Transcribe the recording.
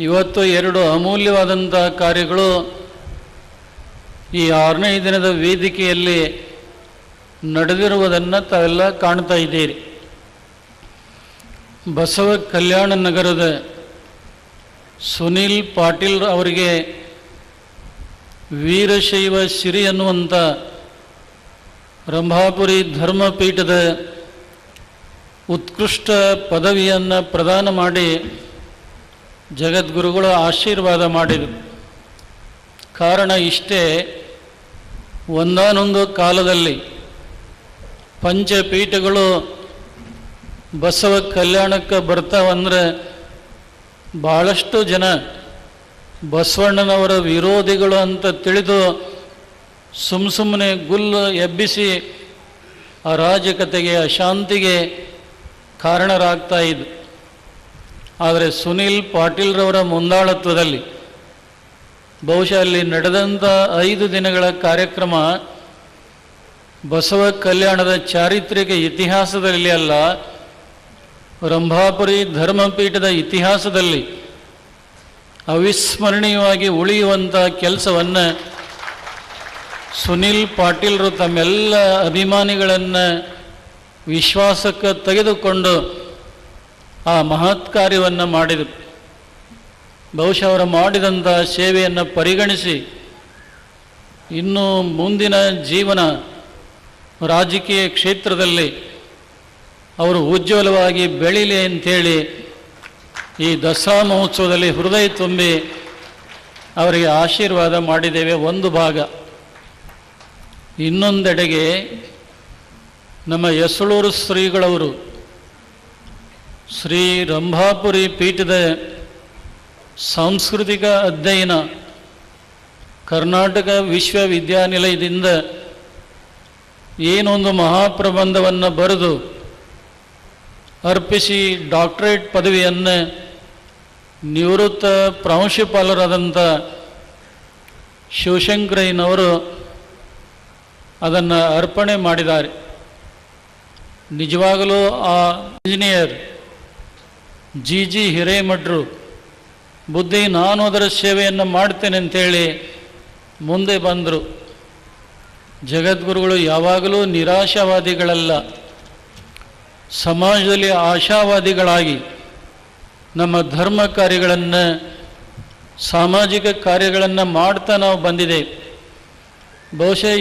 ಇವತ್ತು ಎರಡು ಅಮೂಲ್ಯವಾದಂಥ ಕಾರ್ಯಗಳು ಈ 6ನೇ ದಿನದ ವೇದಿಕೆಯಲ್ಲಿ ನಡೆದಿರುವುದನ್ನು ತಾವೆಲ್ಲ ಕಾಣ್ತಾ ಇದ್ದೀರಿ. ಬಸವ ಕಲ್ಯಾಣ ನಗರದ ಸುನೀಲ್ ಪಾಟೀಲ್ ಅವರಿಗೆ ವೀರಶೈವ ಸಿರಿ ಅನ್ನುವಂಥ ರಂಭಾಪುರಿ ಧರ್ಮಪೀಠದ ಉತ್ಕೃಷ್ಟ ಪದವಿಯನ್ನು ಪ್ರದಾನ ಮಾಡಿ ಜಗದ್ಗುರುಗಳು ಆಶೀರ್ವಾದ ಮಾಡಿದರು. ಕಾರಣ ಇಷ್ಟೇ, ಒಂದಾನೊಂದು ಕಾಲದಲ್ಲಿ ಪಂಚಪೀಠಗಳು ಬಸವ ಕಲ್ಯಾಣಕ್ಕೆ ಬರ್ತಾವಂದ್ರೆ ಭಾಳಷ್ಟು ಜನ ಬಸವಣ್ಣನವರ ವಿರೋಧಿಗಳು ಅಂತ ತಿಳಿದು ಸುಮ್ಮನೆ ಗುಲ್ಲು ಎಬ್ಬಿಸಿ ಅರಾಜಕತೆಗೆ, ಅಶಾಂತಿಗೆ ಕಾರಣರಾಗ್ತಾ ಇದ್ದು. ಆದರೆ ಸುನೀಲ್ ಪಾಟೀಲ್ರವರ ಮುಂದಾಳತ್ವದಲ್ಲಿ ಬಹುಶಃ ಅಲ್ಲಿ ನಡೆದಂಥ 5 ದಿನಗಳ ಕಾರ್ಯಕ್ರಮ ಬಸವ ಕಲ್ಯಾಣದ ಚಾರಿತ್ರಿಕ ಇತಿಹಾಸದಲ್ಲಿ ಅಲ್ಲ, ರಂಭಾಪುರಿ ಧರ್ಮಪೀಠದ ಇತಿಹಾಸದಲ್ಲಿ ಅವಿಸ್ಮರಣೀಯವಾಗಿ ಉಳಿಯುವಂಥ ಕೆಲಸವನ್ನು ಸುನೀಲ್ ಪಾಟೀಲ್ರು ತಮ್ಮೆಲ್ಲ ಅಭಿಮಾನಿಗಳನ್ನು ವಿಶ್ವಾಸಕ್ಕೆ ತೆಗೆದುಕೊಂಡು ಆ ಮಹತ್ ಕಾರ್ಯವನ್ನು ಮಾಡಿದರು. ಬಹುಶಃ ಅವರು ಮಾಡಿದಂಥ ಸೇವೆಯನ್ನು ಪರಿಗಣಿಸಿ ಇನ್ನು ಮುಂದಿನ ಜೀವನ ರಾಜಕೀಯ ಕ್ಷೇತ್ರದಲ್ಲಿ ಅವರು ಉಜ್ವಲವಾಗಿ ಬೆಳೀಲಿ ಅಂಥೇಳಿ ಈ ದಸರಾ ಮಹೋತ್ಸವದಲ್ಲಿ ಹೃದಯ ತುಂಬಿ ಅವರಿಗೆ ಆಶೀರ್ವಾದ ಮಾಡಿದ್ದೇವೆ ಒಂದು ಭಾಗ. ಇನ್ನೊಂದೆಡೆಗೆ ನಮ್ಮ ಯಸಳೂರು ಶ್ರೀಗಳವರು ಶ್ರೀ ರಂಭಾಪುರಿ ಪೀಠದ ಸಾಂಸ್ಕೃತಿಕ ಅಧ್ಯಯನ ಕರ್ನಾಟಕ ವಿಶ್ವವಿದ್ಯಾನಿಲಯದಿಂದ ಏನೊಂದು ಮಹಾಪ್ರಬಂಧವನ್ನು ಬರೆದು ಅರ್ಪಿಸಿ ಡಾಕ್ಟರೇಟ್ ಪದವಿಯನ್ನು ನಿವೃತ್ತ ಪ್ರಾಂಶುಪಾಲರಾದಂಥ ಶಿವಶಂಕರಯ್ಯನವರು ಅದನ್ನು ಅರ್ಪಣೆ ಮಾಡಿದ್ದಾರೆ. ನಿಜವಾಗಲೂ ಆ ಇಂಜಿನಿಯರ್ ಜಿ ಹಿರೇಮಠರು ಬುದ್ಧಿ ನಾನು ಅದರ ಸೇವೆಯನ್ನು ಮಾಡ್ತೇನೆ ಅಂಥೇಳಿ ಮುಂದೆ ಬಂದರು. ಜಗದ್ಗುರುಗಳು ಯಾವಾಗಲೂ ನಿರಾಶಾವಾದಿಗಳಲ್ಲ, ಸಮಾಜದಲ್ಲಿ ಆಶಾವಾದಿಗಳಾಗಿ ನಮ್ಮ ಧರ್ಮ ಕಾರ್ಯಗಳನ್ನು, ಸಾಮಾಜಿಕ ಕಾರ್ಯಗಳನ್ನು ಮಾಡ್ತಾ ನಾವು ಬಂದಿದ್ದೇವೆ. ಬಹುಶಃ